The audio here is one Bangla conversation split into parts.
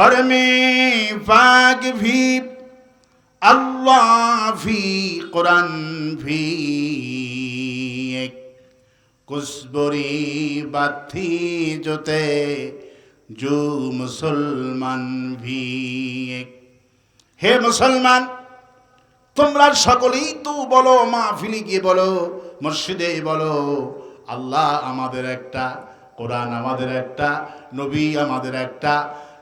और में पाक भी अल्लाह भी कुरान भी एक कुछ बुरी बात थी जो ते जो मुसलमान भी एक। हे मुसलमान, তোমরা সকলেই তো বলো, মাহফিলে গিয়ে বলো, মসজিদে বলো, আল্লাহ আমাদের একটা, কোরআন আমাদের একটা, নবী আমাদের একটা।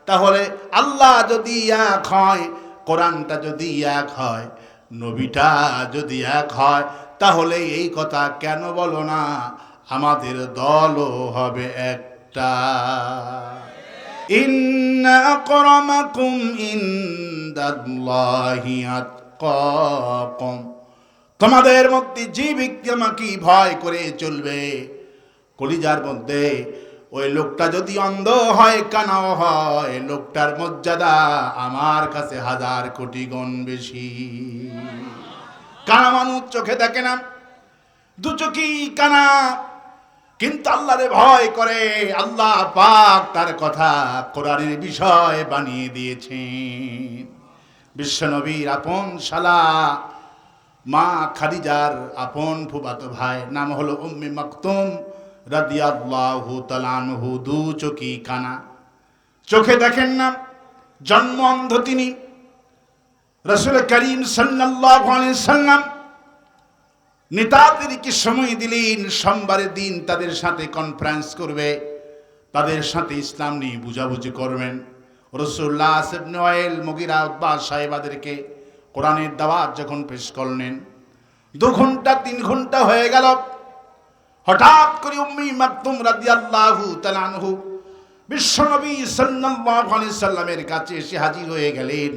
তাহলে আল্লাহ যদি এক হয়, কোরআনটা যদি এক হয়, নবীটা যদি এক হয়, তাহলে এই কথা কেন বলো না আমাদের দলও হবে একটা। ইন্না আকরামাকুম ইনদাল্লাহি আতকাকুম, তোমাদের মধ্যে যে ব্যক্তি আমাকে ভয় করে চলবে, কলিজার মধ্যে ওই লোকটা যদি অন্ধ হয়, কানাও হয়, লোকটার মর্যাদা আমার কাছে 1000 কোটি গুণ বেশি। কানা মানুষ চোখে দেখে না, দু চোখি কানা, কিন্তু আল্লাহরে ভয় করে। আল্লাহ পাক তার কথা কোরআনের বিষয় বানিয়ে দিয়েছেন। বিশ্বনবীর আপন শালা মা খাদিজার আপন ফুফাতো ভাই নাম হলো উম্মে মাকতুম রাদিয়াল্লাহু তাআলা আনহু। দু চোখি কানা, চোখে দেখেন না, জন্ম অন্ধ তিনি। রাসূল করিম সাল্লাল্লাহু আলাইহি সাল্লাম নেতাদেরকে সময় দিলেন, সোমবারের দিন তাদের সাথে কনফারেন্স করবে, তাদের সাথে ইসলাম নিয়ে বুঝাবুঝি করবেন। রাসূলুল্লাহ ইবনে ওয়াইল মুগিরা উতবা সাহেবাদেরকে কোরআনের দাওয়াত যখন পেশ করলেন, 2 ঘন্টা 3 ঘন্টা হয়ে গেল। হঠাৎ করে উম্মে মাকতুম রাদিয়াল্লাহু তাআলা আনহু বিশ্বনবী সাল্লাল্লাহু আলাইহি সাল্লামের কাছে এসে হাজির হয়ে গেলেন।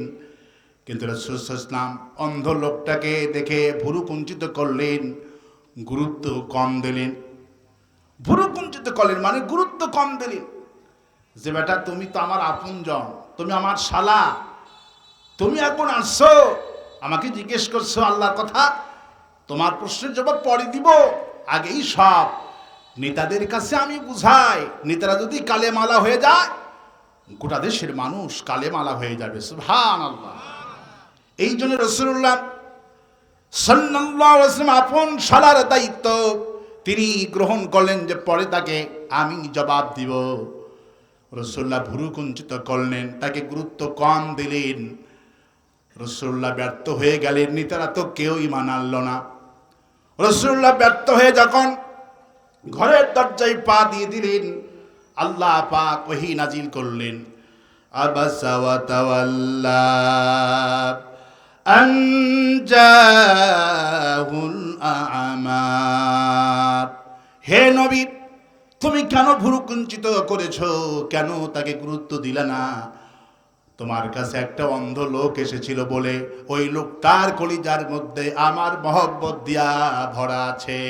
কিন্তু রাসূল সাল্লাল্লাহু আলাইহি ওয়াসাল্লাম অন্ধ লোকটাকে দেখে ভুরু কুঞ্চিত করলেন, গুরুত্ব কম দিলেন। ভুরু কুঞ্চিত করলেন মানে গুরুত্ব কম দিলেন, যে বেটা তুমি তো আমার আপনজন, তুমি আমার শালা, তুমি এখন আসছো আমাকে জিজ্ঞেস করছো আল্লাহর কথা, তোমার প্রশ্নের জবাব পরে দিব, আগেই সব নেতাদের কাছে আমি বুঝাই। নেতারা যদি কালেমালা হয়ে যায়, গোটা দেশের মানুষ কালেমালা হয়ে যাবে। সুবহানাল্লাহ। এই জন্য রাসূলুল্লাহ সাল্লাল্লাহু আলাইহি ওয়াসাল্লাম আপন শালার দায়িত্ব তিনি গ্রহণ করলেন, যে পরে তাকে আমি জবাব দিব। রাসূলুল্লাহ ভুরু কুঞ্চিত করলেন, তাকে গুরুত্ব কম দিলেন। রাসূলুল্লাহ ব্যর্থ হয়ে গেলেন, নেতারা তো কেউ ঈমান আনলো না। রাসূলুল্লাহ ব্যর্থ হয়ে যখন ঘরের দরজায় পা দিয়ে দিলেন, আল্লাহ পাক ওহী নাজিল করলেন, আবাসা ওয়া তাওয়াল্লা আন জাহুল আ'মা। হে নবী, তুমি কেন ভুরু কুঞ্চিত করেছো, কেন তাকে গুরুত্ব দিলে না? তোমার কাছে একটা অন্ধ লোক এসেছিল বলে ওই লোকটার কলিজার মধ্যে আমার মহব্বত দিয়া ভরা আছে।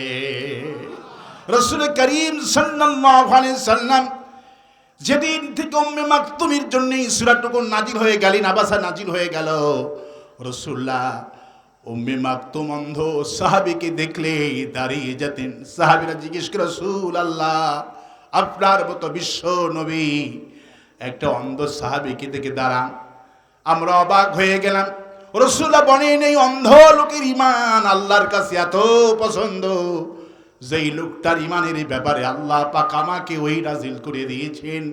রাসূল করিম সাল্লাল্লাহু আলাইহি সাল্লাম যেদিন থেকে উম্মে মাকতুমের জন্য সূরাটুকু নাজিল হয়ে গেলেন, আবাসা নাজিল হয়ে গেল, রাসূলুল্লাহ উম্মে মাকতুম অন্ধ সাহাবীকে দেখলে দাঁড়িয়ে যেতেন। সাহাবীরা জিজ্ঞেস করে, রাসূলুল্লাহ আপনার মতো বিশ্ব নবী একটা অন্ধ সাহাবীকে দেখে দাঁড়ান। আমরা অবাক হয়ে গেলাম। রাসূলুল্লাহ বলেন, এই অন্ধ লোকের ঈমান আল্লাহর কাছে এত পছন্দ, যেই লোকটার ঈমানের ব্যাপারে আল্লাহ পাক আমাকে ওহী নাজিল করে দিয়েছেন,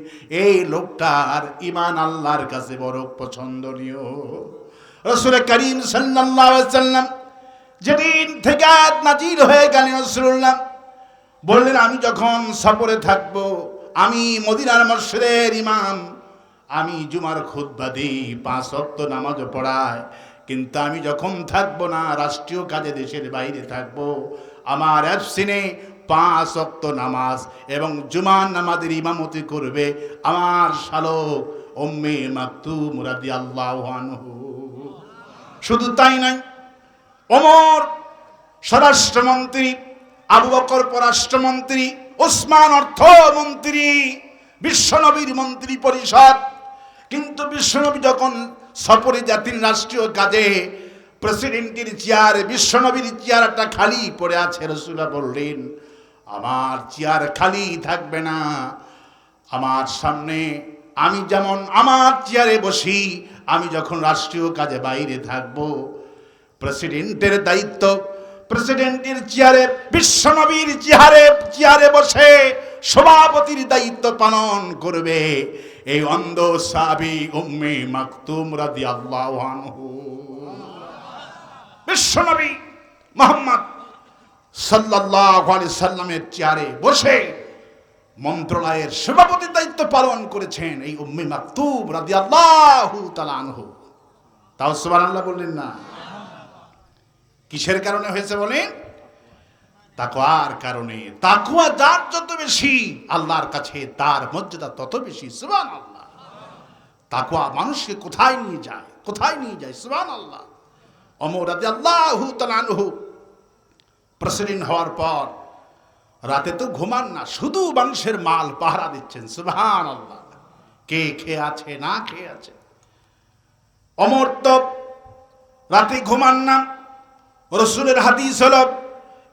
এই লোকটার ঈমান আল্লাহর কাছে বড় পছন্দনীয়। রাসূল করিম সাল্লাল্লাহু আলাইহি ওয়াসাল্লাম যেদিন থেকে আয়াত নাজিল হয়ে গেলেন, রাসূলুল্লাহ বললেন, আমি যখন সফরে থাকব, আমি মদিনার মসজিদের ইমাম, আমি জুমার খুতবা দিই, 5 ওয়াক্ত নামাজ পড়াই, কিন্তু আমি যখন থাকবো না, রাষ্ট্রীয় কাজে দেশের বাইরে থাকবো, আমার অ্যাবসিনে 5 ওয়াক্ত নামাজ এবং জুমার নামাজের ইমামতি করবে আমার শালক উম্মে মাকতুম রাদিয়াল্লাহু আনহু। শুধু তাই নয়, ওমর স্বরাষ্ট্রমন্ত্রী, আবু বকর পররাষ্ট্রমন্ত্রী, ওসমান অর্থমন্ত্রী, বিশ্বনবীর মন্ত্রী পরিষদ। কিন্তু বিশ্বনবী যখন সফরে যাতেন রাষ্ট্রীয় কাজে, প্রেসিডেন্টের চেয়ার, বিশ্বনবীর চেয়ারটা খালি পড়ে আছে। রাসূলুল্লাহ বললেন, আমার চেয়ার খালি থাকবে না, আমার সামনে আমি যেমন আমার চেয়ারে বসি, আমি যখন রাষ্ট্রীয় কাজে বাইরে থাকব, প্রেসিডেন্টের দায়িত্ব, প্রেসিডেন্টের চেয়ারে, বিশ্বনবীর চেয়ারে বসে সভাপতির দায়িত্ব পালন করবে এই অন্ধ সাহাবী উম্মে মাকতুম রাদিয়াল্লাহু আনহু। বিশ্বনবী মুহাম্মদ সাল্লাল্লাহু আলাইহি সাল্লামের চেয়ারে বসে মন্ত্রণালয়ের সভাপতির দায়িত্ব পালন করেছেন এই উম্মে মাকতুম রাদিয়াল্লাহু তাআলা আনহু। তাও সুবহানাল্লাহ বললেন না? কিসের কারণে হয়েছে বলেন? তাকওয়ার কারণে। তাকওয়া যার যত বেশি, আল্লাহর কাছে তার মর্যাদা তত বেশি। সুবহানাল্লাহ। তাকওয়া মানুষকে কোথায় নিয়ে যায়, কোথায় নিয়ে যায়! সুবহানাল্লাহ। ওমর রাদিয়াল্লাহু তাআলা আনহু প্রেসিডেন্ট হওয়ার পর রাতে তো ঘুমান না, শুধু মানুষের মাল পাহারা দিচ্ছেন। সুবহানাল্লাহ। কে খেয়ে আছে না খেয়ে আছে। ওমর তো রাতে ঘুমান না। রাসূলের হাদিস হলো,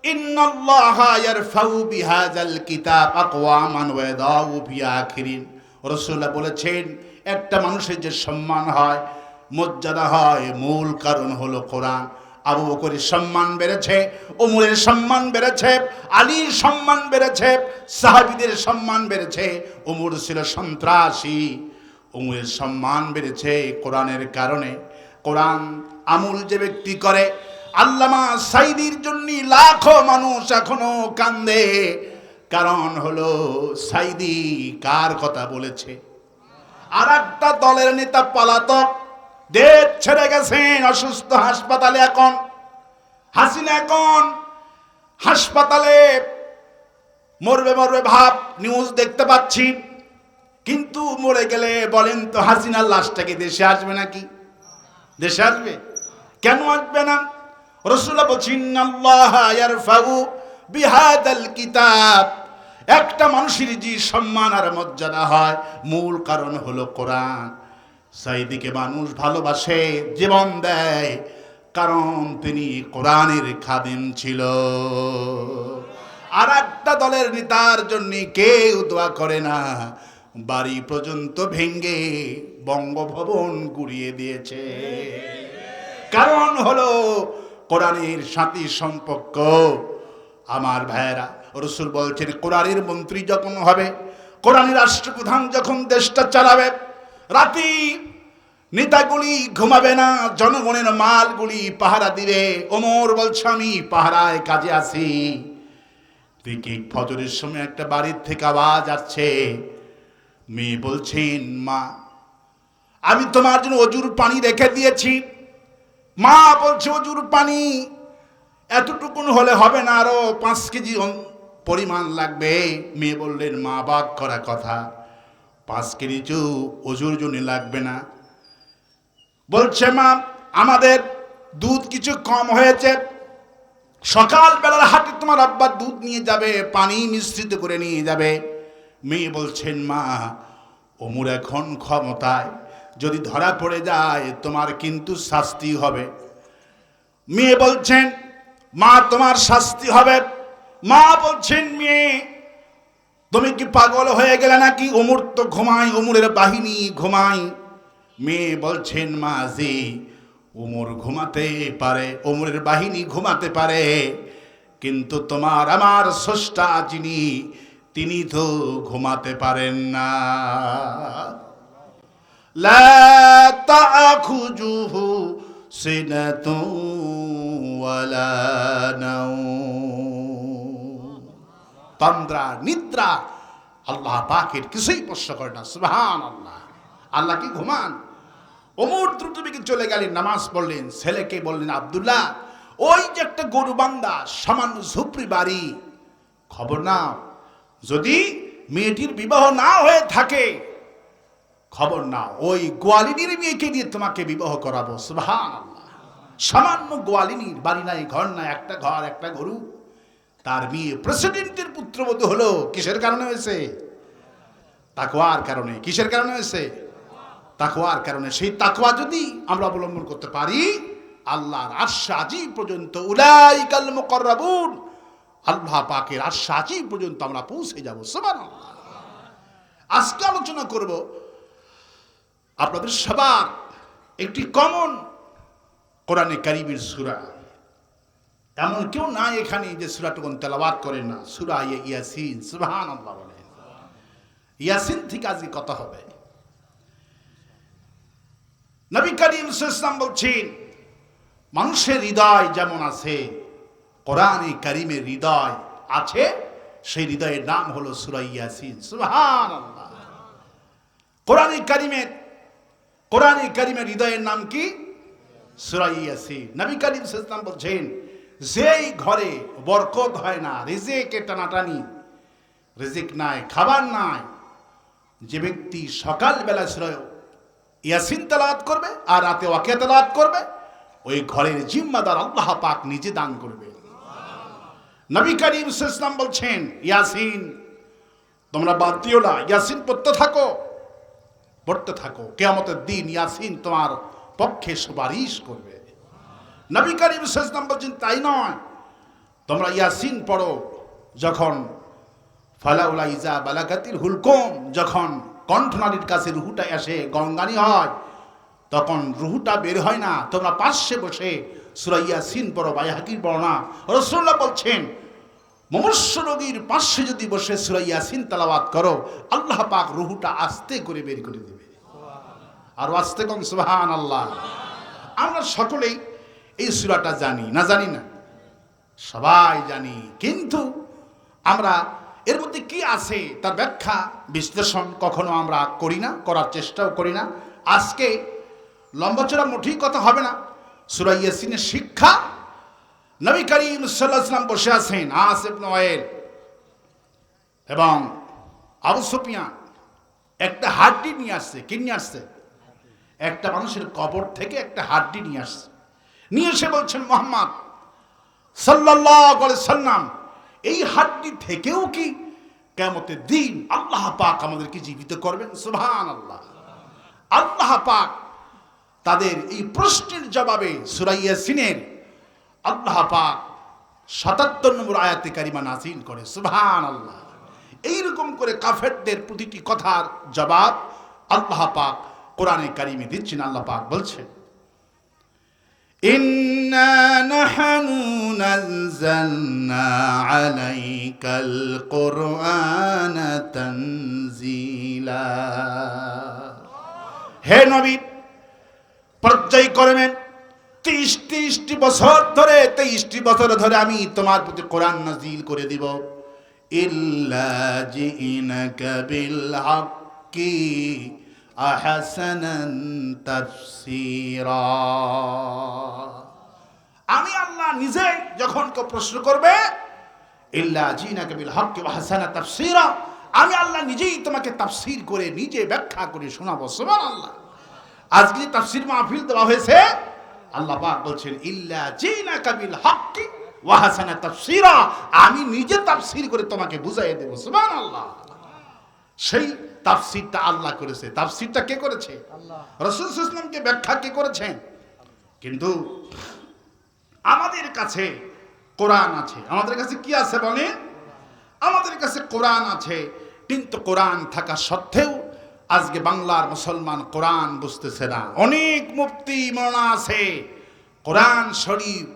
ইন্নাল্লাহা ইয়ারফাউ বিহাযাল কিতাব আকওয়ামান ওয়া ইয়াদাউ ফি আখিরিন। রাসূলুল্লাহ বলেছেন, একটা মানুষের যে সম্মান হয়, মর্যাদা হয়, মূল কারণ হলো কোরআন। আবু বকরের সম্মান বেড়েছে, ওমরের সম্মান বেড়েছে, আলীর সম্মান বেড়েছে, সাহাবীদের সম্মান বেড়েছে। ওমর ছিল সন্ত্রাসী, ওমরের সম্মান বেড়েছে কোরআনের কারণে। কোরআন আমল যে ব্যক্তি করে, আল্লামা সাইদির জন্য লাখো মানুষ এখনো কান্দে। কারণ হলো সাইদি কার কথা বলেছে। আর একটা দলের নেতা পলাতক, দেশ ছেড়ে গেছেন, অসুস্থ, হাসপাতালে। এখন হাসিনা এখন হাসপাতালে, মরবে মরবে ভাব, নিউজ দেখতে পাচ্ছি। কিন্তু মরে গেলে বলেন তো হাসিনার লাশটাকে দেশে আসবে নাকি? দেশে আসবে? কেন আসবে না? রাসূলুল্লাহ বলেছেন, আল্লাহা ইয়ারফাউ বিহাদাল কিতাব। একটা মানুষের যে সম্মান আর মর্যাদা হয়, মূল কারণ হলো কোরআন। সাইদিকে মানুষ ভালোবাসে, জীবন দেয়, কারণ তিনি কোরআনের খাদিম ছিল। আর একটা দলের নেতার জন্য কেউ দোয়া করে না, বাড়ি পর্যন্ত ভেঙ্গে বঙ্গভবন গুড়িয়ে দিয়েছে। কারণ হলো কোরআনের সাথে সম্পর্ক। আমার ভাইয়েরা, রাসূল বলছেন, কোরআনের মন্ত্রী যখন হবে, কোরআনের রাষ্ট্রপ্রধান যখন দেশটা চালাবে, রাতে নেতাগুলি ঘুমাবে না, জনগণের মালগুলি পাহারা দিবে। ওমর বলছে, আমি পাহারায় কাজে আছি। দেখি ফজরের সময় একটা বাড়ির থেকে আওয়াজ আসছে। মেয়ে বলছেন, মা আমি তোমার জন্য অজুর পানি রেখে দিয়েছি। মা বলছে, অজুর পানি এতটুকুন হলে হবে না, আরো 5 কেজি পরিমাণ লাগবে। মেয়ে বললেন, মা বাদ করা কথা, 5 কেজি অজুর জন্য লাগবে না। বলছে, মা আমাদের দুধ কিছু কম হয়েছে, সকাল বেলার হাটে তোমার আব্বা দুধ নিয়ে যাবে, পানি মিশ্রিত করে নিয়ে যাবে। মেয়ে বলছেন, মা ওমর এখন ক্ষমতায়, যদি ধরা পড়ে যায় তোমার কিন্তু শাস্তি হবে। মেয়ে বলছেন, মা তোমার শাস্তি হবে। মা বলছেন, মেয়ে তুমি কি পাগল হয়ে গেলে নাকি? ওমর তো ঘুমায়, ওমরের বাহিনী ঘুমায়। মেয়ে বলছেন, মা জি ওমর ঘুমাতে পারে, ওমরের বাহিনী ঘুমাতে পারে, কিন্তু তোমার আমার স্রষ্টা যিনি, তিনি তো ঘুমাতে পারেন না। লা তাখুজুহু সিনাতু ওয়ালা নাওম। তন্দ্রা নিদ্রা আল্লাহ পাকের কিছুই স্পর্শ করে না। সুবহানাল্লাহ। আল্লাহ কি ঘুমান? ওমর দ্রুত বেগে চলে গেলেন, নামাজ পড়লেন। ছেলেকে বললেন, আব্দুল্লাহ ওই যে একটা গরু বান্ধা, সামান্য ঝুপড়ি বাড়ি, খবর নাও, যদি মেয়েটির বিবাহ না হয়ে থাকে খবর নাও, ওই গোয়ালিনীর মেয়েকে দিয়ে তোমাকে বিবাহ করাবো। সুবহানাল্লাহ। সামান্য গোয়ালিনীর, বাড়ি নাই, ঘর নাই, একটা ঘর একটা গরু, তার বিয়ে প্রেসিডেন্টের পুত্রবধূ হলো। কিসের কারণে হয়েছে? তাকওয়ার কারণে। কিসের কারণে হয়েছে? তাকওয়ার কারণে। সেই তাকওয়া যদি আমরা অবলম্বন করতে পারি, আল্লাহর আরশ আজিম পর্যন্ত, উলাইকাল মুকাররাবুন, আল্লাহ পাকের আরশ আজিম পর্যন্ত আমরা পৌঁছে যাব। সুবহানাল্লাহ। আজকে আলোচনা করব আপনাদের সবার একটি কমন কোরআনে কারীমের সূরা, এমন কেউ নাই এখানে যে সূরাটুকুন তেলাওয়াত করেন না। সূরা ইয়াসিন, সুবহানাল্লাহ বলেন। ইয়াসিন থেকে আজকে কথা হবে। নবী করিম সাল্লাল্লাহু আলাইহি ওয়াসাল্লাম বলছেন, মানুষের হৃদয় যেমন আছে, কোরআনে কারীমের হৃদয় আছে, সেই হৃদয়ের নাম হলো সূরা ইয়াসিন। সুবহানাল্লাহ। কোরআনে কারীমের হৃদয়ের নাম কি? সূরা ইয়াসিন। নবী করিম সাল্লাল্লাহু আলাইহি ওয়াসাল্লাম বলছেন, যেই ঘরে বরকত হয় না, রিজিকে টানাটানি, রিজিক নাই, খাবার নাই, যে ব্যক্তি সকালবেলা সূরা ইয়াসিন তেলাওয়াত করবে আর রাতে ওয়াকিয়া তেলাওয়াত করবে, ওই ঘরের জিম্মাদার আল্লাহ পাক নিজে দান করবে। নবী করিম সাল্লাল্লাহু আলাইহি ওয়াসাল্লাম বলছেন, ইয়াসিন তোমরা বাদ দিও না, ইয়াসিন পড়তে থাকো, কিয়ামতের দিন ইয়াসিন তোমার পক্ষে সুপারিশ করবে। নবী করিম সাল্লাল্লাহু আলাইহি ওয়াসাল্লাম বলছেন, তাই নয়, তোমরা ইয়াসিন পড়ো যখন ফালাউলা ইজা বালাগাতিল হুলকুম, যখন কণ্ঠনালীর কাছে রুহুটা এসে গঙ্গানি হয়, তখন রুহুটা বের হয় না, তোমরা পাশে বসে সূরা ইয়াসিন পড়ো। বাইহাকির বর্ণনা, রাসূলুল্লাহ বলছেন, মুমূর্ষ রোগীর পাশে যদি বসে সূরা ইয়াসিন তেলাওয়াত করো, আল্লাহ পাক রুহুটা আস্তে করে বের করে দেবে। আর আস্তে কোন সুবহানাল্লাহ। আমরা সকলেই এই সূরাটা জানি না, জানি না, সবাই জানি, কিন্তু আমরা এর মধ্যে কি আছে তার ব্যাখ্যা বিশ্লেষণ কখনো আমরা করি না, করার চেষ্টাও করি না। আজকে লম্বাচড়া মোটেই কথা হবে না। সূরা ইয়াসিনের শিক্ষা, নবী করিম সাল্লাল্লাহু আলাইহি ওয়াসাল্লাম বসে আছেন, আস ইবনে ওয়াইল এবং আবু সুফিয়ান একটা হাড্ডি নিয়ে আসছে। কি নিয়ে আসছে? একটা মানুষের কবর থেকে একটা হাড্ডি নিয়ে আসছে। নিয়ে এসে বলছেন, মুহাম্মদ সাল্লাল্লাহু আলাইহি ওয়াসাল্লাম, এই হাড্ডি থেকেও কি কিয়ামতের দিন আল্লাহ পাক আমাদেরকে জীবিত করবেন? সুবহানাল্লাহ। আল্লাহ পাক তাদের এই প্রশ্নের জবাবে সূরা ইয়াসিনের আল্লাহ পাক ৭৭ নম্বর আয়াতে কারিমা নাযিল করে। সুবহানাল্লাহ। এইরকম করে কাফেরদের প্রতিটি কথার জবাব আল্লাহ পাক কোরআনে কারিমে দিচ্ছেন। আল্লাহ পাক বলছেন, ইন্না নাহনু নাযালনা আলাইকাল কুরআনা তানজিলা। হে নবী, পর্যায়ক্রমে ৩০টি বছর ধরে আমি তোমার প্রতি কোরআন নাযিল করে দিব। ইল্লা জিনাকা বিল হাক্কি আহসানান তাফসীরা। আমি আল্লাহ নিজে যখন কেউ প্রশ্ন করবে, ইল্লা জিনাকা বিল হাক্কি আহসানান তাফসীরা, আমি আল্লাহ নিজেই তোমাকে তাফসীর করে, নিজে ব্যাখ্যা করে শোনাবো। সুবহানাল্লাহ। আজকে যে তাফসীর মাহফিল দেওয়া হয়েছে, আল্লাহ পাক বলছেন, ইল্লা জিনাকা বিল হাক্কি ওয়া হাসানা তাফসীরা, আমি নিজে তাফসীর করে তোমাকে বুঝাইয়ে দেব। সুবহানাল্লাহ। সেই তাফসীরটা আল্লাহ করেছে। তাফসীরটা কে করেছে? আল্লাহ। রাসূল সাল্লাল্লাহু আলাইহি ওয়াসাল্লামকে ব্যাখ্যা কে করেছেন? কিন্তু আমাদের কাছে কোরআন আছে। আমাদের কাছে কি আছে বলেন? আমাদের কাছে কোরআন আছে, কিন্তু কোরআন থাকা সত্ত্বেও আজকে বাংলার মুসলমান কোরআন বুঝতেছে না। অনেক মুফতি মাওলানা আছে, কোরআন শরীফ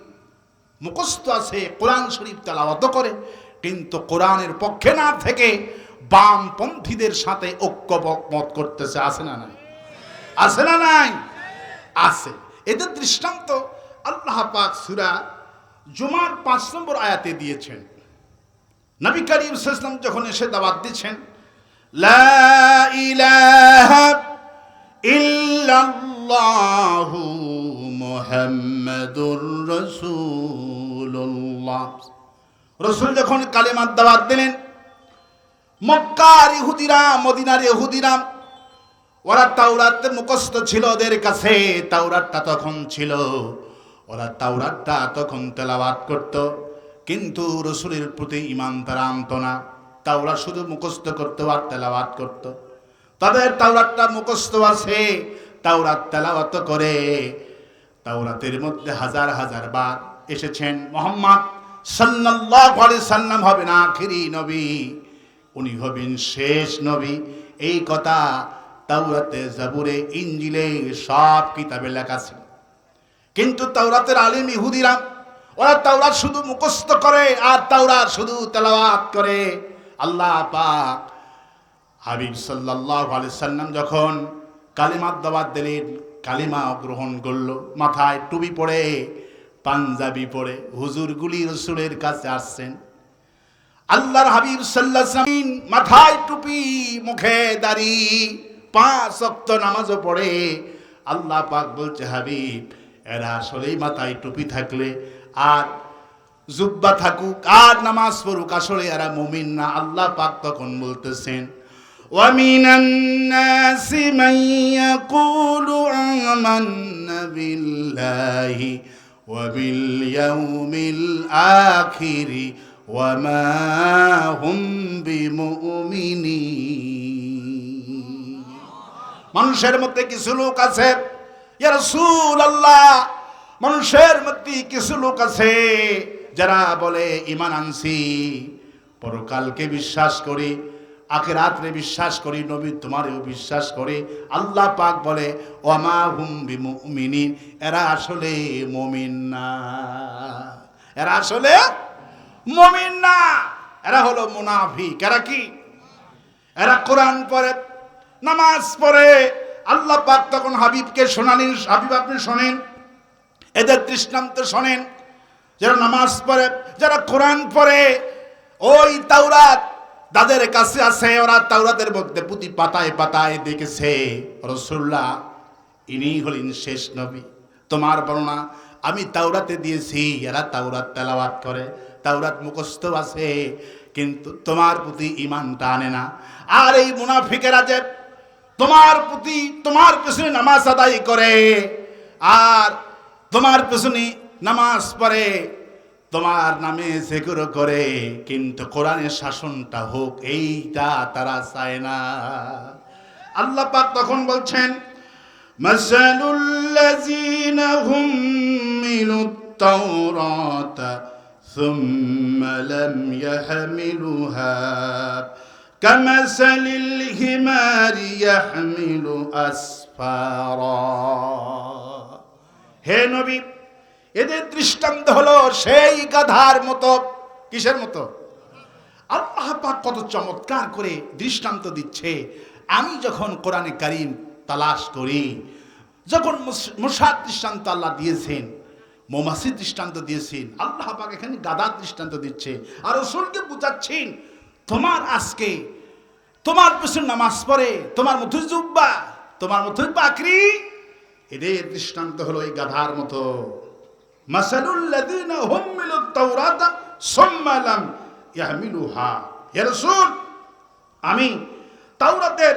মুখস্থ আছে, কোরআন শরীফ তেলাওয়াত করে, কিন্তু কোরআনের পক্ষে না থেকে বামপন্থীদের সাথে ঐক্যমত করতেছে। আছে না নাই? আছে না নাই? আছে। এদের দৃষ্টান্ত আল্লাহ পাক সূরা জুমার ৫ নম্বর আয়াতে দিয়েছেন। নবী করিম সাল্লাল্লাহু আলাইহি ওয়াসাল্লাম যখন এসে দাওয়াত দিচ্ছেন, লা ইলাহা ইল্লাল্লাহু মুহাম্মাদুর রাসূলুল্লাহ, রাসূল যখন কালেমার দাওয়াত দিলেন, মক্কার ইহুদিরা, মদিনার ইহুদিরা, ওরা তাওরাত মুখস্থ ছিল ওদের কাছে, তাওরাতটা তখন ছিল, ওরা তাওরাতটা তখন তেলাওয়াত করত, কিন্তু রাসূলের প্রতি ঈমান তারা আনত না। তাওরাত শুধু মুখস্থ করত আর তেলাওয়াত করত। তাদের তাওরাতটা মুখস্থ আছে, তাওরাত তেলাওয়াত করে। তাওরাতের মধ্যে হাজার হাজার বার এসেছেন মুহাম্মদ সাল্লাল্লাহু আলাইহি সাল্লাম হবেন আখিরি নবী, উনি হবেন শেষ নবী। এই কথা তাওরাতে, জাবুরে, ইনজিলে সব কিতাবে লেখা ছিল। কিন্তু তাওরাতের আলিম ইহুদিরা ওরা তাওরাত শুধু মুখস্থ করে আর তাওরাত শুধু তেলাওয়াত করে। আল্লাহ পাক হাবিব সাল্লাল্লাহু আলাইহি সাল্লাম যখন কালিমার দাওয়াত দিলেন, কালিমা গ্রহণ করলো, মাথায় টুপি পরে, পাঞ্জাবি পরে হুজুরগুলি রাসূলের কাছে আসছেন। আল্লাহর হাবিব সাল্লাল্লাহু আলাইহি ওয়াসাল্লাম মাথায় টুপি, মুখে দাড়ি, 5 ওয়াক্ত নামাজও পড়ে। আল্লাহ পাক বলছে, হাবিব এরা আসলেই মাথায় টুপি থাকলে আর জুব্বা থাকুক আর নামাজ পড়ুক, আসলে এরা মুমিন না। আল্লাহ পাক তখন বলতেছেন, وَمِنَ النَّاسِ مَن يَقُولُ آمَنَّا بِاللَّهِ وَبِالْيَوْمِ الْآخِرِ وَمَا هُمْ بِمُؤْمِنِينَ। মানুষের মধ্যে কিছু লোক আছে, ইয়া রাসূলুল্লাহ, মানুষের মধ্যে কিছু লোক আছে যারা বলে ঈমান আনছি, পরকালকে বিশ্বাস করি, আখিরাতে বিশ্বাস করি, নবী তোমারেও বিশ্বাস করি। আল্লাহ পাক বলে ওয়ামা হুম বিমুমিনিন, এরা আসলে মুমিন না, এরা আসলে মুমিন না, এরা হলো মুনাফিক। এরা কি? এরা কোরআন পড়ে, নামাজ পড়ে। আল্লাহ পাক তখন হাবিবকে শোনালেন, হাবিব আপনি শোনেন, এদের দৃষ্টান্ত শোনেন, যারা নামাজ পড়ে, যারা কোরআন পড়ে, ওই তাওরাত তাদের কাছে আছে, ওরা তাওরাতের মধ্যে প্রতি পাতায় পাতায় দেখেছে রাসূলুল্লাহ ইনি হলেন শেষ নবী। তোমার বর্ণনা আমি তাওরাতে দিয়েছি, এরা তাওরাত তেলাওয়াত করে, তাওরাত মুখস্থ আছে, কিন্তু তোমার প্রতি ঈমানটা আনে না। আর এই মুনাফিকেরা যে তোমার প্রতি, তোমার পেছনে নামাজ আদায় করে আর তোমার পেছনে নামাজ পড়ে, তোমার নামে জিকির করে, কিন্তু কোরআনের শাসনটা হোক এইটা তারা চায় না। আল্লাহ পাক তখন বলছেন, মাসালুল লাযিনা হুমিলুত তাওরাতা সুম্মা লাম ইয়াহমিলুহা কামাসালিল হিমারি ইয়াহমিলু আসফারা। হে নবী, এদের দৃষ্টান্ত হলো সেই গাধার মতো। কিসের মতো? আল্লাহ পাক কত চমৎকার করে দৃষ্টান্ত দিচ্ছে। আমি যখন কোরআনে কারীম তালাশ করি, যখন মুসার দৃষ্টান্ত আল্লাহ দিয়েছেন, মৌমাছির দৃষ্টান্ত দিয়েছেন, আল্লাহ পাক এখানে গাধার দৃষ্টান্ত দিচ্ছে আর রাসূলকে বুঝাচ্ছেন, তোমার আজকে তোমার পেছনে নামাজ পড়ে, তোমার মধ্যে জুব্বা, তোমার মধ্যে পাকড়ি, এদের দৃষ্টান্ত হলো এই গাধার মতো। মাসালুল লাযিনা হুমিলুত তাওরাতা সুম্মা লাম ইয়াহমিলুহা। হে রাসূল, আমি তাওরাতের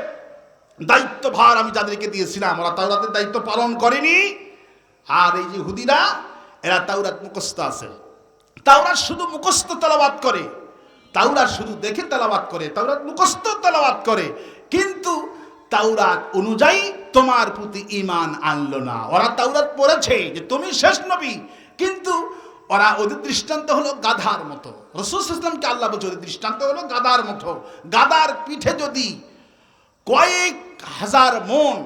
দায়িত্বভার আমি যাদেরকে দিয়েছিলাম, ওরা তাওরাতের দায়িত্ব পালন করেনি। আর এই যে ইহুদিরা, এরা তাওরাত মুখস্থ আছে, তাওরাত শুধু মুখস্থ তেলাওয়াত করে, তাওরাত শুধু দেখে তেলাওয়াত করে, তাওরাত মুখস্থ তেলাওয়াত করে, কিন্তু তাওরাত অনুযায়ী তোমার প্রতি ঈমান আনলো না। ওরা তাওরাত পড়েছে যে তুমি শেষ নবী, কিন্তু ওরা, ওদের দৃষ্টান্ত হলো গাধার মতো। রাসূল সাল্লাল্লাহু আলাইহি ওয়াসাল্লামকে আল্লাহ বলছে ওদের দৃষ্টান্ত হলো গাধার মতো। গাধার পিঠে যদি কয়েক হাজার মন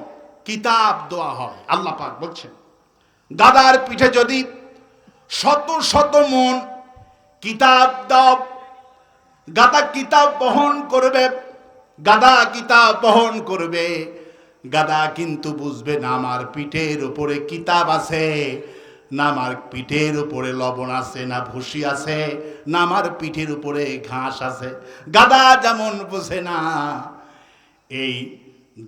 কিতাব দেওয়া হয়, আল্লাহ পাক বলছেন গাধার পিঠে যদি শত শত মন কিতাব দাও, গাধা কিতাব বহন করবে, গাধা কিতাব বহন করবে, গাধা কিন্তু বুঝবে না আমার পিঠের উপরে কিতাব আছে, না আমার পিঠের উপরে লবণ আছে, না ভুসি আছে, না আমার পিঠের উপরে ঘাস আছে। গাধা যেমন বোঝে না, এই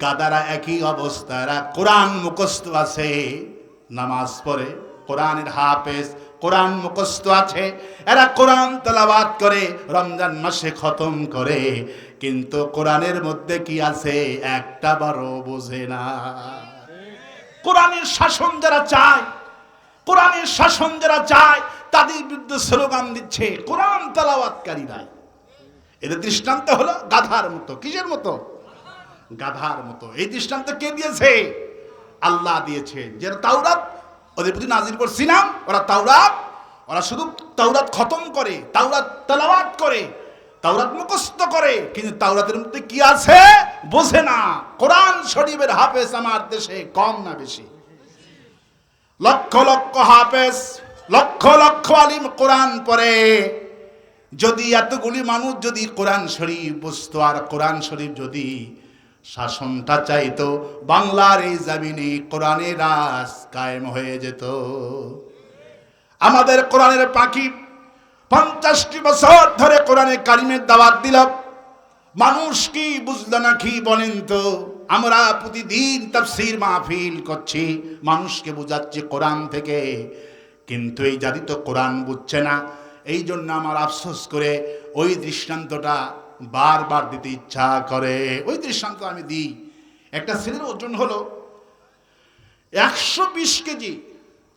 গাধারা একই অবস্থা। এরা কোরআন মুখস্থ আছে, নামাজ পড়ে, কোরআনের হাফেজ, কোরআন মুখস্থ আছে, এরা কোরআন তেলাওয়াত করে, রমজান মাসে খতম করে, কিন্তু কোরআনের মধ্যে কি আছে একটা বারও বোঝে না। কোরআনের শাসন যারা চায়, কোরআনের শাসন যারা চায়, তাদের বিরুদ্ধে স্লোগান দিচ্ছে কোরআন তেলাওয়াতকারীরা। এদের দৃষ্টান্ত হলো গাধার মতো। কিসের মতো? গাধার মতো। এই দৃষ্টান্ত কে দিয়েছে? আল্লাহ দিয়েছে। যারা তাওরাত ওদের প্রতি নাজিল করছিলাম, ওরা তাওরাত, ওরা শুধু তাওরাত খতম করে, তাওরাত তেলাওয়াত করে, তাওরাত মুখস্থ করে, কিন্তু তাওরাতের মধ্যে কি আছে বোঝে না। কোরআন শরীফের হাফেজ আমার দেশে কম না বেশি? লক্ষ লক্ষ হাফেজ, লক্ষ লক্ষ আলিম কোরআন পড়ে। যদি এতগুলি মানুষ যদি কোরআন শরীফ বুঝতো, আর কোরআন শরীফ যদি শাসনটা চাইতো, বাংলার এই জমিনে কোরআনের রাজ কায়েম হয়ে যেত। আমাদের কোরআনের পাখি 50টি বছর ধরে কোরআনে কারিমের দাওয়াত দিল, মানুষ কি বুঝলো না কি বলেন তো? আমরা প্রতিদিন তাফসীর মাহফিল করছি, মানুষকে বোঝাচ্ছি কোরআন থেকে, কিন্তু এই জাতি তো কোরআন বুঝছে না। এই জন্য আমার আফসোস করে ওই দৃষ্টান্তটা বারবার দিতে ইচ্ছা করে। ওই দৃষ্টান্ত আমি দিই। একটা ছেলের ওজন হলো 120 কেজি,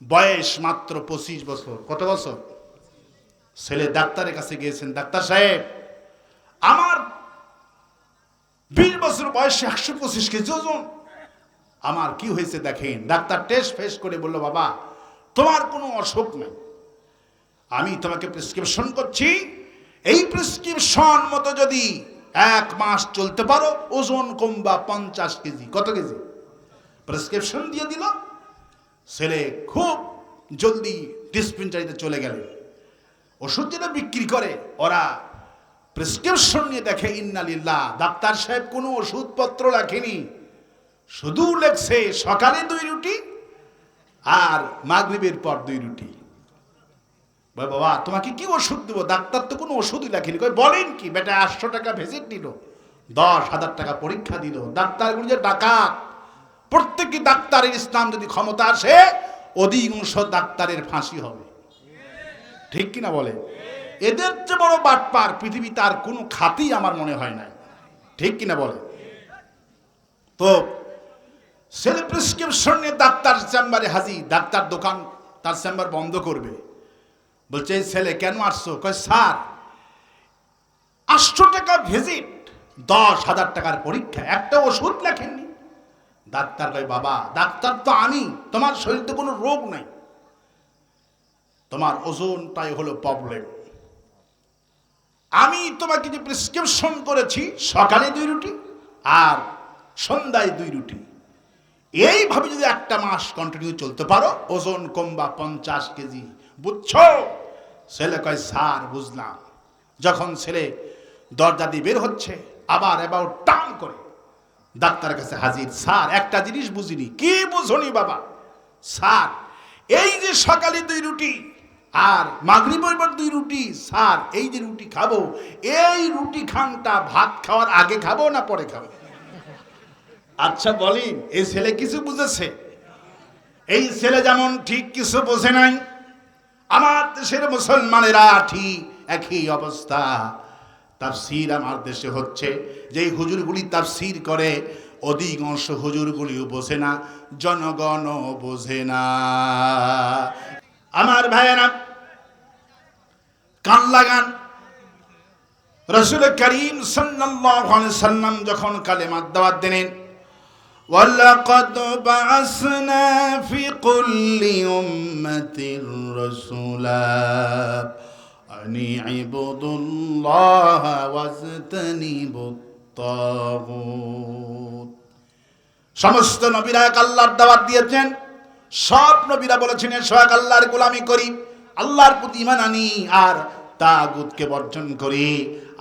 বয়স মাত্র 25 বছর। কত বছর? ছেলে ডাক্তারের কাছে গিয়েছেন, ডাক্তার সাহেব আমার 20 বছর বয়সে 125 কেজি ওজন, আমার কি হয়েছে দেখেন। ডাক্তার টেস্ট ফেস করে বলল, বাবা তোমার কোনো অসুখ নেই, আমি তোমাকে প্রেসক্রিপশন করছি, এই প্রেসক্রিপশন মতো যদি 1 মাস চলতে পারো ওজন কমবা 50 কেজি। কত কেজি? প্রেসক্রিপশন দিয়ে দিল। ছেলে খুব জলদি ডিসপেন্সারিতে চলে গেল। ওষুধ যেটা বিক্রি করে ওরা প্রেসক্রিপশন নিয়ে দেখে, ইন্নালিল্লাহ, ডাক্তার সাহেব কোনো ওষুধপত্র লেখেনি, শুধু লেখছে সকালে 2 রুটি আর মাগরিবের পর 2 রুটি। বাবা তোমাকে কি ওষুধ দেবো? ডাক্তার তো কোনো ওষুধই লেখেনি। কই বলেন কি? বেটা 800 টাকা ভিজিট দিল, 10,000 টাকা পরীক্ষা দিল। ডাক্তারগুলো যে ডাকাত, প্রত্যেকটি ডাক্তারের ইসলাম যদি ক্ষমতা আসে, অধিকাংশ ডাক্তারের ফাঁসি হবে। ঠিক কিনা বলে? এদের চেয়ে বড় বাটপার পৃথিবীতে আর কোনো খাতেই আমার মনে হয় না। ঠিক কিনা বলে? তো ছেলে প্রেসক্রিপশন নিয়ে ডাক্তার চেম্বারে হাজির। ডাক্তার দোকান তার চেম্বার বন্ধ করবে। বলছে, এই ছেলে কেন আসছো? কয় স্যার 800 টাকা ভিজিট, 10,000 টাকার পরীক্ষা, একটা ওষুধ লেখেননি। ডাক্তার কয়, বাবা ডাক্তার তো আমি, তোমার শরীরে কোনো রোগ নাই, তোমার ওজনটাই হলো প্রবলেম। আমি তোমাকে যে প্রেসক্রিপশন করেছি সকালে 2 রুটি আর সন্ধ্যায় 2 রুটি, এইভাবে যদি 1 মাস কন্টিনিউ চলতে পারো ওজন কমবা 50 কেজি। বুঝছো? ছেলে কয়, স্যার বুঝলাম। যখন ছেলে দরজা দিয়ে বের হচ্ছে, আবার এবার টান করে ডাক্তারের কাছে হাজির। স্যার একটা জিনিস বুঝিনি। কি বুঝনি বাবা? স্যার এই যে সকালে 2 রুটি আর মাগরিবের পর 2 রুটি, স্যার এই যে রুটি খাবো, এই রুটি খানটা ভাত খাওয়ার আগে খাবো না পরে খাবো? আচ্ছা বলেন, এই ছেলে কিছু বুঝেছে? এই ছেলে যেমন ঠিক কিছু বোঝে নাই, আমার দেশের মুসলমানেরা ঠিক একই অবস্থা। তাফসীর আমার দেশে হচ্ছে, যে হুজুরগুলি তাফসীর করে অধিকাংশ হুজুরগুলিও বোঝে না, জনগণও বোঝে না। আমার ভাইয়েরা কান লাগান। রাসূল করিম সাল্লাল্লাহু আলাইহি সাল্লাম যখন কালেমার দাওয়াত দিলেন, وَلَقَدْ بَعَثْنَا فِي كُلِّ أُمَّةٍ رَسُولًا أَنِ اعْبُدُوا اللَّهَ وَاجْتَنِبُوا الطَّاغُوتَ। সমস্ত নবীরা এক আল্লাহর দাওয়াত দিয়েছেন। সব নবীরা বলেছেন, এসো এক আল্লাহর গোলামি করি, আল্লাহর প্রতি ঈমান আনি আর তাগুতকে বর্জন করি।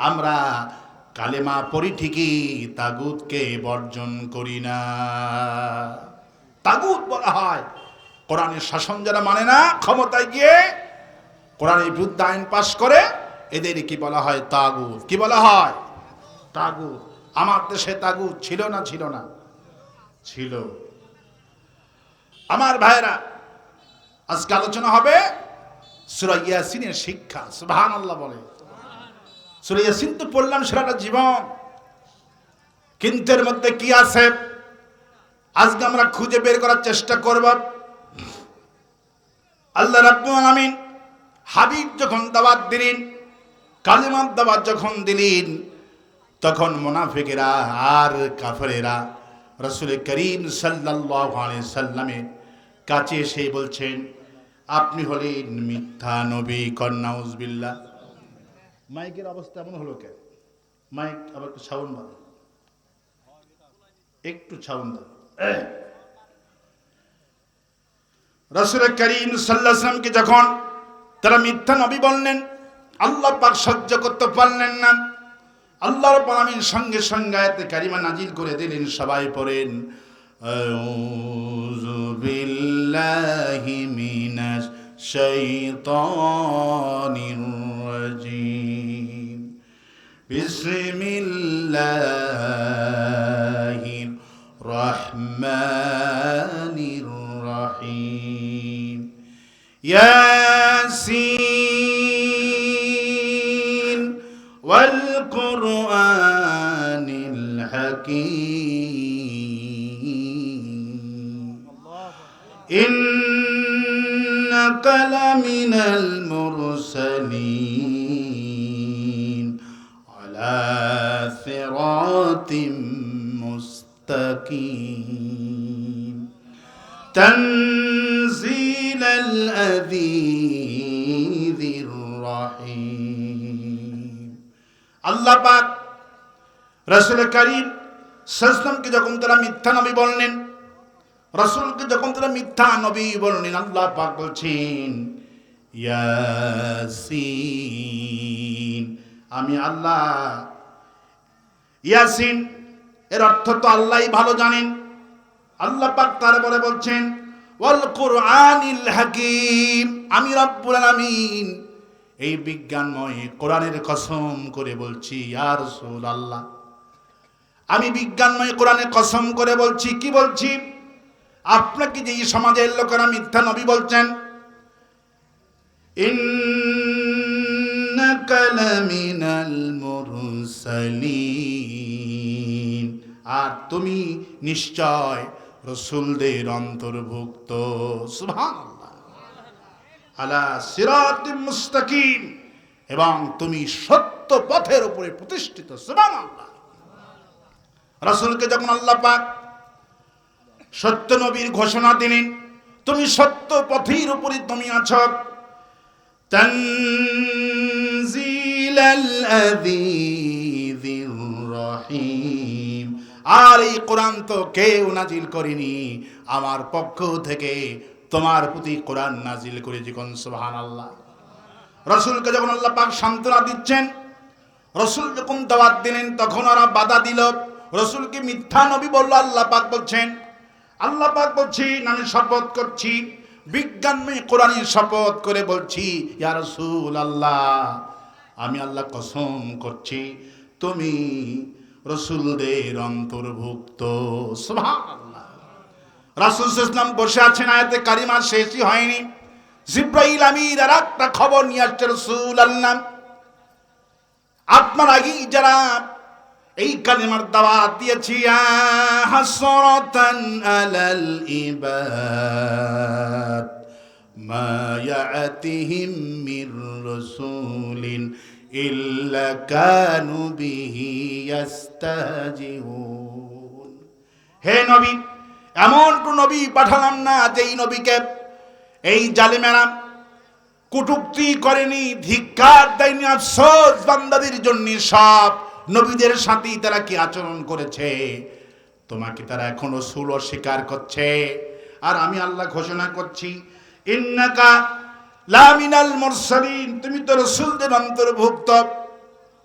আমরা কালেমা পড়ি ঠিকই, তাগুতকে বর্জন করি না। তাগুত বলা হয় কোরআনের শাসন যারা মানে না, ক্ষমতায় গিয়ে কোরআনের বিরুদ্ধে আইন পাশ করে, এদের কি বলা হয়? তাগুত। কি বলা হয়? তাগুত। আমার দেশে তাগুত ছিল না? ছিল না? ছিল। আমার ভাইরা আজকে আলোচনা হবে সূরা ইয়াসিনের শিক্ষা। সুবহানাল্লাহ বলে। সূরা ইয়াসিন তো পড়লাম সারাটা জীবন, কিন্তু এর মধ্যে কি আছে আজকে আমরা খুঁজে বের করার চেষ্টা করব। আল্লাহ রাব্বুল আলামিন হাবিব যখন দাওয়াত দিলেন, কালেমার দাওয়াত যখন দিলেন, তখন মুনাফিকেরা আর কাফেরেরা রাসূল করিম সাল্লাল্লাহু আলাইহি সাল্লামের কাছে এসে বলছেন, আপনি হলেন মিথ্যা নবী। নাউযুবিল্লাহ। মাইকের অবস্থা এমন হলো কেন? মাইক আবার একটু সাউন্ড বাড়ে, একটু সাউন্ড। রাসূল করিম সাল্লাল্লাহু আলাইহি ওয়াসাল্লামকে যখন তারা মিথ্যা নবী বললেন, আল্লাহ পাক সহ্য করতে পারলেন না। আল্লাহ রাব্বুল আলামিন সঙ্গে সঙ্গে আয়াতে কারিমা নাজিল করে দিলেন। সবাই পড়েন, আউযু বিল্লাহি মিনাশ শাইতানির রাজিম, বিসমিল্লাহির রহমানির রহিম, ইয়াসিন ওয়াল কুরআনিল হাকীম, ইন্নাকা লামিনাল মুরসালিন আলা সিরাতিম মুস্তাকিম, তানজিলাল আযীজির রহিম। আল্লাহ পাক রাসূল করিম সাল্লাল্লাহু আলাইহি ওয়াসাল্লামকে যখন তারা মিথ্যা নবী বললেন, রাসূলকে যখন তারা মিথ্যা নবী বললেন, আল্লাহ পাক বলছেন, ইয়াসিন, আমি আল্লাহ। ইয়াসিন এর অর্থ তো আল্লাহই ভালো জানেন। আল্লাহ পাক তারপরে বলছেন, ওয়াল কুরআনিল হাকীম, আমি রব্বুল আলামিন এই বিজ্ঞানময় কোরআনের কসম করে বলছি, ইয়া রাসূলুল্লাহ, আমি বিজ্ঞানময় কোরআনের কসম করে বলছি। কি বলছি? আপনাকে যে এই সমাজের লোকেরা মিথ্যা নবী বলছেন, ইন্নাকা লামিনাল মুরসালিন, আর তুমি নিশ্চয় রাসূলদের অন্তর্ভুক্ত। সুবহানাল্লাহ। আলা সিরাতিম মুস্তাকিম, এবং তুমি সত্য পথের উপরে প্রতিষ্ঠিত। সুবহানাল্লাহ। রাসূলকে যখন আল্লাহ পাক সত্য নবীর ঘোষণা দিলেন, তুমি সত্য পথের উপরে তুমি আছো। তানজিলাল আযীজির রহিম, আর এই কোরআন তো কেউ নাজিল করেনি, আমার পক্ষ থেকে তোমার প্রতি কোরআন নাজিল করেছি। কোন সুবহানাল্লাহ। রাসূলকে যখন আল্লাহ পাক সান্ত্বনা দিচ্ছেন, রাসূল যখন দাওয়াত দিলেন, তখন ওরা বাধা দিল, রাসূলকে মিথ্যা নবী বলল। আল্লাহ পাক বলছেন, আল্লাহ পাক বলছেন, আমি শপথ করছি, বিজ্ঞানময় কোরআনের শপথ করে বলছি, ইয়া রাসূলুল্লাহ, আমি আল্লাহ কসম করছি, তুমি রাসূলদের অন্তর্ভুক্ত। সুবহানাল্লাহ। রাসূল সাল্লাল্লাহু আলাইহি ওয়াসাল্লাম বসে আছেন, আয়াতে কারিমা শেষই হয়নি, জিবরাইল আমিন আর একটা খবর নিয়ে আসছে, রাসূলুল্লাহ, আপনার আগেই যারা এই কালিমার দাওয়াত দিয়েছি, হাসরাতান আলাল ইবাদ মা ইয়াতিহিম মির রাসূলিন ইল্লা কানু বিহি ইস্তাহজিউন। হে নবী, এমন কোন নবী পাঠালাম না যেই নবীকে এই জালেমেরা কটূক্তি করেনি, ধিক্কার দেয়নি। আফসোস বান্দাদের জন্য, সব নবীদের সাথে তারা কি আচরণ করেছে, তোমাকে তারা এখনো রাসূল অস্বীকার করছে। আর আমি আল্লাহ ঘোষণা করছি, ইন্নাকা লামিনাল মুরসালিন, তুমি তো রাসূলদের অন্তর্ভুক্ত।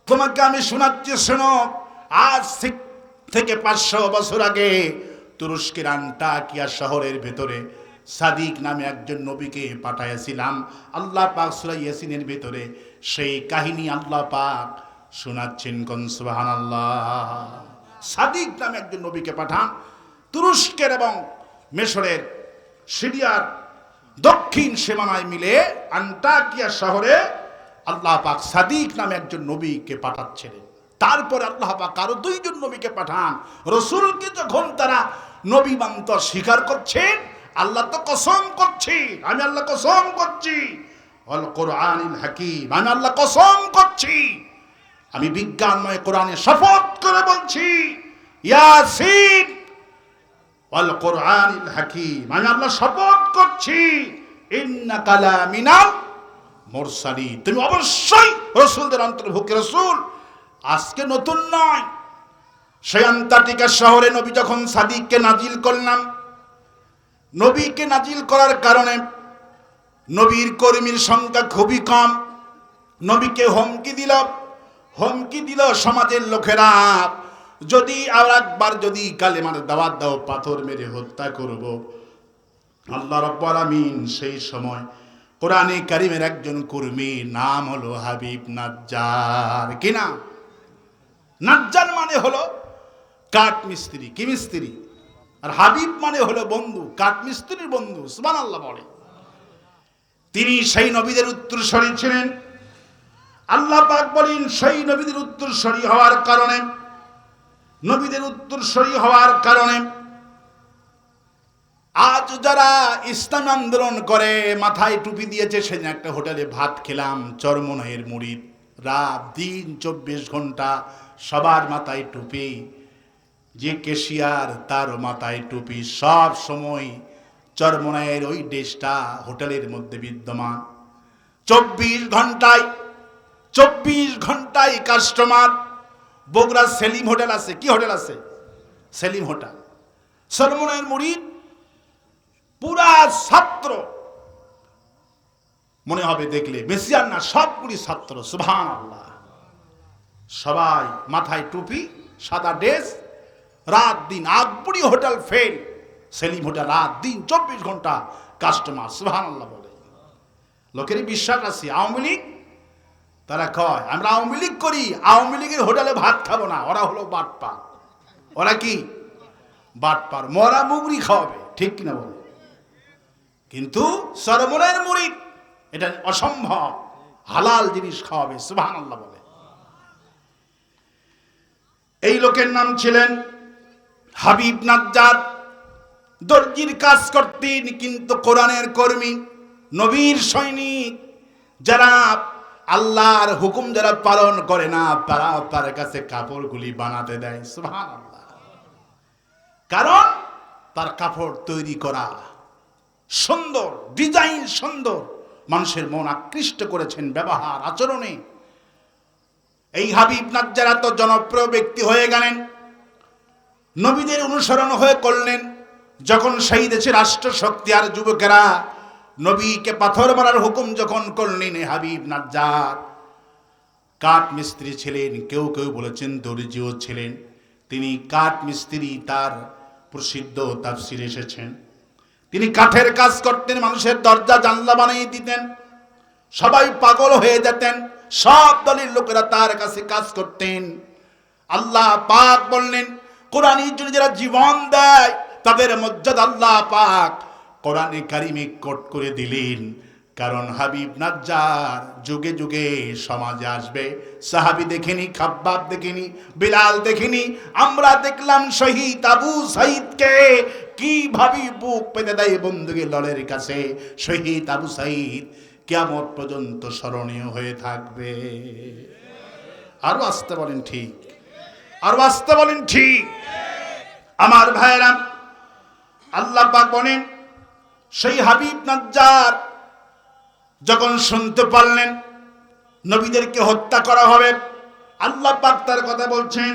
তোমাকে আমি শোনাচ্ছি, শোনো। আজ থেকে 500 বছর আগে তুরস্কের আন্তাকিয়া শহরের ভেতরে সাদিক নামে একজন নবীকে পাঠাইছিলাম। আল্লাহ পাক সূরা ইয়াসিনের ভেতরে সেই কাহিনী আল্লাহ পাক শোনাচ্ছেন। কোন সুবহানাল্লাহ। সাদিক নামে একজন নবীকে পাঠান, তুরস্কের এবং মিশরের সিরিয়ার দক্ষিণ সীমানায় মিলে আন্তাকিয়া শহরে আল্লাহ পাক সাদিক নামে একজন নবীকে পাঠাচ্ছিলেন। তারপরে আল্লাহ পাক আরো 2 জন নবীকে পাঠান। রাসূলকে যখন তারা নবী মানতে স্বীকার করছেন, আল্লাহ তো কসম করছি, আমি আল্লাহ কসম করছি, ওয়াল কুরআনিল হাকীম, আমি আল্লাহ কসম করছি, আমি বিজ্ঞানময় কোরআনে শপথ করে বলছি, ইয়াসিন ওয়াল কুরআনিল হাকীম, আমি আল্লাহ শপথ করছি, ইন্নাকা লামিনাল মুরসালিন, তুমি অবশ্যই রাসূলদের অন্তর্ভুক্ত রাসূল। আজকে নতুন নয়, সেই আন্তার্কটিকা শহরে নবী যখন সাদিককে নাজিল করলাম, নবীকে নাজিল করার কারণে নবীর কর্মীর সংখ্যা খুবই কম। নবীকে হুমকি দিল সমাজের লোকেরা, যদি আর একবার যদি কালেমার দাওয়াত দাও, পাথর মেরে হত্যা করব। আল্লাহ রাব্বুল আলামিন সেই সময় কোরআনে কারীমের একজন কর্মী, নাম হলো হাবিব নাজ্জার। কি নাম? নাজ্জার মানে হলো কাঠ মিস্ত্রি। কি মিস্ত্রি? আর হাবিব মানে হলো বন্ধু, কাঠ মিস্ত্রির বন্ধু। সুবহানাল্লাহ বলে। তিনি সেই নবীদের উত্তরসূরি ছিলেন। আল্লাহ পাক বলেন, সেই নবীদের উত্তরসূরি হওয়ার কারণে আজ যারা ইসলাম আন্দোলন করে মাথায় টুপি দিয়েছে, সেদিন একটা হোটেলে ভাত খেলাম, চরমনাইয়ের মুরিদ, রাত দিন 24 ঘন্টা সবার মাথায় টুপি। যে ক্যাশিয়ার তার মাথায় টুপি, সব সময় চরমনাইয়ের ওই দেশটা হোটেলের মধ্যে বিদ্যমান। 24 ঘন্টায় কাস্টমার। বগুড়া সেলিম হোটেল আছে। কি হোটেল আছে? সেলিম হোটেল। চরমনাইয়ের মুরিদ পুরা ছাত্র, মনে হবে দেখলে মেসিয়ান না, সবগুলি ছাত্র। সুবহানাল্লাহ। সবাই মাথায় টুপি, সাদা ড্রেস, রাত দিন। Akbari hotel fail, Salim hotel, রাত দিন 24 ঘন্টা কাস্টমার। সুবহানাল্লাহ বলে। লোকেরই বিশ্বাস আছে। আওয়ামী লীগ, তারা কয় আমরা আওয়ামী লীগ করি, আওয়ামী লীগের হোটেলে ভাত খাবো না। ওরা হলো বাটপার। ওরা কি? বাটপার। মরা মুগরি খাওয়াবে, ঠিক কিনা বলে? কিন্তু চরমনাইয়ের মুরিদ এটা অসম্ভব, হালাল জিনিস খাওয়াবে। সুবহানাল্লাহ বলে। এই লোকের নাম ছিলেন হাবিব নাজ্জার। দর্জির কাজ করতেন, কিন্তু কোরআনের কর্মী, নবীর সৈনিক। যারা আল্লাহর হুকুম যারা পালন করে না, তারা তার কাছে কাপড়গুলি বানাতে দেয়। সুবহানাল্লাহ। কারণ তার কাপড় তৈরি করা সুন্দর, ডিজাইন সুন্দর, মানুষের মন আকৃষ্ট করেছেন ব্যবহার আচরণে। এই হাবিব নাজ্জার এত জনপ্রিয় ব্যক্তি হয়ে গেলেন, নবীদের অনুসরণ হয়ে করলেন। যখন সেই দেশের রাষ্ট্রশক্তি আর যুবকেরা নবীকে পাথর মারার হুকুম যখন করলেন, হাবিব নাজ্জার কাঠ মিস্ত্রি ছিলেন, কেউ কেউ বলেছেন দর্জিও ছিলেন। তিনি কাঠ মিস্ত্রি, তার প্রসিদ্ধ তাফসিরে এসেছেন। তিনি কাঠের কাজ করতেন, মানুষের দরজা জানলা বানিয়ে দিতেন, সবাই পাগল হয়ে যেতেন। সব দলের লোকেরা তার কাছে কাজ করতেন। আল্লাহ পাক বললেন, কোরআনের জন্য যারা জীবন দেয় তাদের মর্যাদা আল্লাহ পাক কোরআনে কারিমে কোট করে দিলেন। কারণ হাবিব নাজ্জার যুগে যুগে সমাজে আসবে। সাহাবী দেখেনি, খাব্বাব দেখেনি, বিলাল দেখেনি, আমরা দেখলাম শহীদ আবু সাঈদকে কিভাবে বুক পেতে দেয় বন্দুকে লড়ের কাছে। শহীদ আবু সাঈদ কিয়ামত পর্যন্ত স্মরণীয় হয়ে থাকবে। আরো আসতে বলেন ঠিক, আরো আসতে বলেন ঠিক। আমার ভাইরা, আল্লাহ পাক বলেন, সেই হাবিব নাজ্জার যখন শুনতে পারলেন নবীদেরকে হত্যা করা হবে, আল্লাহ পাক তার কথা বলছেন,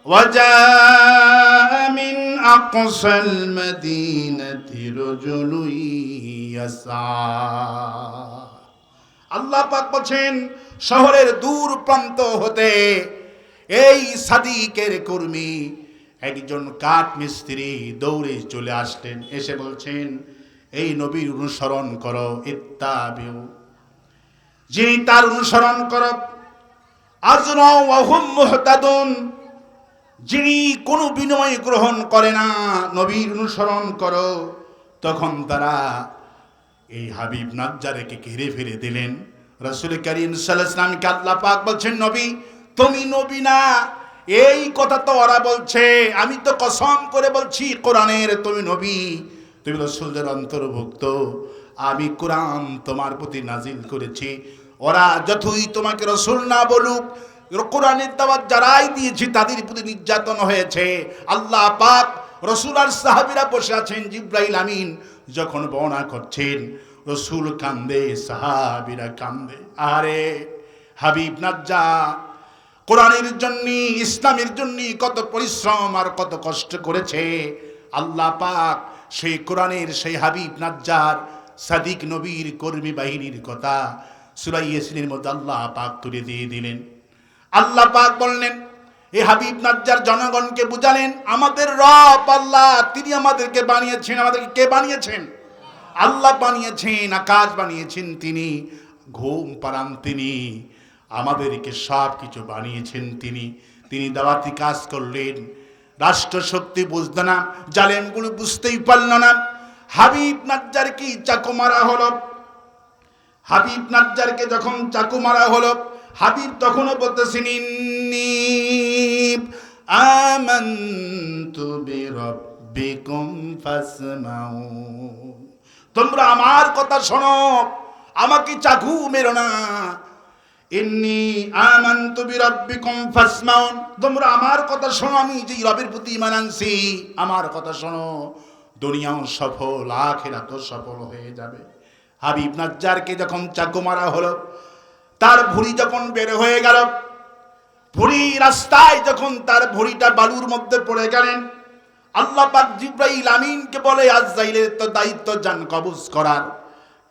ওয়াজা মিন আকসাল মাদিনাতি রাজুলুন ইয়াসা। আল্লাহ পাক বলছেন, শহরের দূর প্রান্ত হতে এই সাদিকের কর্মী একজন কাঠ মিস্ত্রি দৌড়ে চলে আসলেন। এসে বলছেন, এই নবীর অনুসরণ করো, ইত্তাবিউ। যিনি তার অনুসরণ করো, আজরা ওয়া হুম মুহতাদুন, যিনি কোনো বিনিময় গ্রহণ করে না, নবীর অনুসরণ করো। তখন তারা এই হাবিব নাজ্জারকে ঘিরে ফিরে দিলেন। রাসূল করিম সাল্লাল্লাহু আলাইহি ওয়াসাল্লামকে আল্লাহ পাক বলছেন, নবী তুমি নবী না। এই কথা তো ওরা বলছে, আমি তো কসম করে বলছি কোরআনের তুমি নবী, তুমি রাসূলদের অন্তর্ভুক্ত। আমি কোরআন তোমার প্রতি নাজিল করেছি। ওরা যতই তোমাকে রাসূল না বলুক, কোরআনের দাওয়াত যারাই দিয়েছি তাদের প্রতি নির্যাতন হয়েছে। আল্লাহ পাক রাসূল আর সাহাবীরা বসে আছেন, জিবরাইল আমিন যখন বর্ণনা করছেন, রসুল কান্দে, সাহাবীরা কান্দে। আরে হাবিব নাজ্জার কোরআনের জন্য, ইসলামের জন্য কত পরিশ্রম আর কত কষ্ট করেছে। আল্লাহ পাক সেই কোরআনের সেই হাবিব নাজ্জার সাদিক নবীর কর্মী বাহিনীর কথা সূরা ইয়াসিনের মধ্যে আল্লাহ পাক তুলে দিয়ে দিলেন। আল্লাহ পাক বললেন, এই হাবিব নাজ্জার জনগণকে বুঝালেন, আমাদের রব আল্লাহ তিনি আমাদেরকে বানিয়েছেন। আমাদেরকে কে বানিয়েছেন? আল্লাহ বানিয়েছেন। আকাশ বানিয়েছেন তিনি, ঘুম পাড়ান তিনি, আমাদেরকে সব কিছু বানিয়েছেন তিনি। তিনি দাওয়াতি কাজ করলেন। রাষ্ট্র শক্তি বুঝতো না, জালেমগুলো বুঝতেই পারল না। হাবিব নাজ্জারকে চাকু মারা হলো। হাবিব নাজ্জারকে যখন চাকু মারা হলো, হাবিব তখনও বলতেছেন, ইন্নী আমানতু বিরাব্বিকুম ফাসমাউ, তোমরা আমার কথা শোনো, আমাকে চাকু মেরো না। ইন্নী আমানতু বিরাব্বিকুম ফাসমাউন, তোমরা আমার কথা শোনো, আমি যে রবের প্রতি ঈমান আনছি, আমার কথা শোনো, দুনিয়াও সফল, আখিরাতও সফল হয়ে যাবে। হাবিব নাজ্জারকে যখন চাকু মারা হলো, তার ভুঁড়ি যখন বের হয়ে গেল, ভুঁড়ি রাস্তায় যখন তার ভুঁড়িটা বালুর মধ্যে পড়ে গেলেন, আল্লাহ পাক জিবরাইল আমিনকে বলে, আজরাইলের তো দায়িত্ব জান কবজ করার,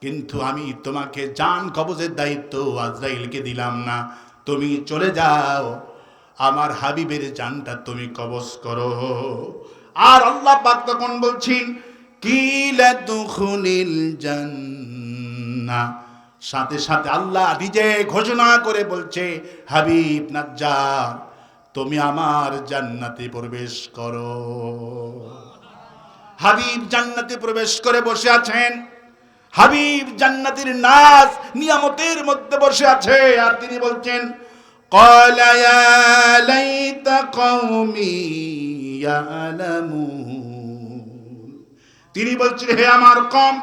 কিন্তু আমি তোমাকে জান কবজের দায়িত্ব আজরাইলকে দিলাম না, তুমি চলে যাও, আমার হাবিবের জানটা তুমি কবজ করো। আর আল্লাহ পাক তখন বলছেন, কিলা দুখুলিল জান্নাহ, সাথে সাথে আল্লাহ নিজে ঘোষণা করে বলছে, হাবিব নাজ্জার তুমি আমার জান্নাতে প্রবেশ করো। হাবিব জান্নাতে প্রবেশ করে বসে আছেন। হাবিব জান্নাতের নাজ নিয়ামতের মধ্যে বসে আছে, আর তিনি বলছেন, ক্বালা ইয়া লাইতা কওমি ইয়ালামুন, তিনি বলছেন, হে আমার কওম,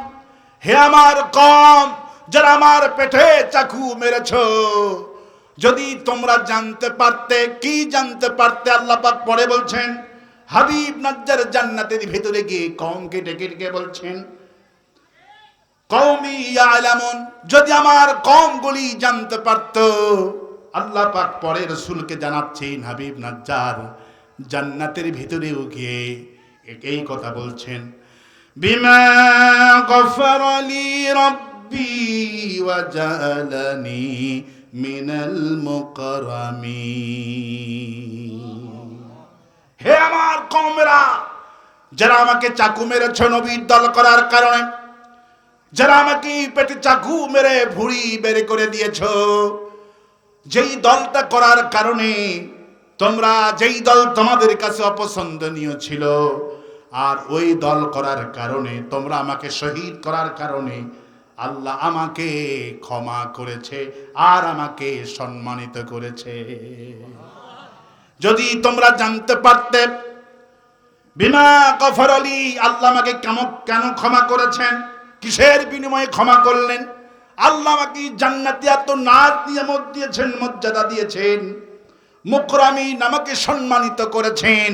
হে আমার কওম, যারা আমার পেটে চাকু মেরেছো, যদি তোমরা জানতে পারতে। কি জানতে পারতে? আল্লাহ পাক পরে বলছেন, হাবিব নাজ্জার জান্নাতের ভিতরে গিয়ে কওমকে ডেকে ডেকে বলছেন, কওমি ইয়ালামুন, যদি আমার কওমগুলি জানতে পারত। আল্লাহ পাক পরে রাসূলকে জানাচ্ছেন, হাবিব নাজ্জার জান্নাতের ভিতরেও গিয়ে এই কথা বলছেন, বিমা গফারা লি রাব্বি ওয়া জাআলানি মিনাল মুকাররামিন। হে আমার কওমেরা, যারা আমাকে চাকু মেরেছ নবীর দল করার কারণে, যারা আমাকে পেটে চাকু মেরে ভুঁড়ি বের করে দিয়েছ, যেই দলটা করার কারণে তোমরা, যেই দল তোমাদের কাছে অপছন্দনীয় ছিল, আর ওই দল করার কারণে, তোমরা আমাকে শহীদ করার কারণে আল্লাহ আমাকে ক্ষমা করেছে আর আমাকে সম্মানিত করেছে। যদি তোমরা জানতে পারতে, বিমা গফরলি, আল্লাহ আমাকে কেন ক্ষমা করেছেন, কিসের বিনিময়ে ক্ষমা করলেন, আল্লাহ আমাকে জান্নাতে এত নাজ নিয়ামত দিয়েছেন, মর্যাদা দিয়েছেন, মুকরামিন আমাকে সম্মানিত করেছেন,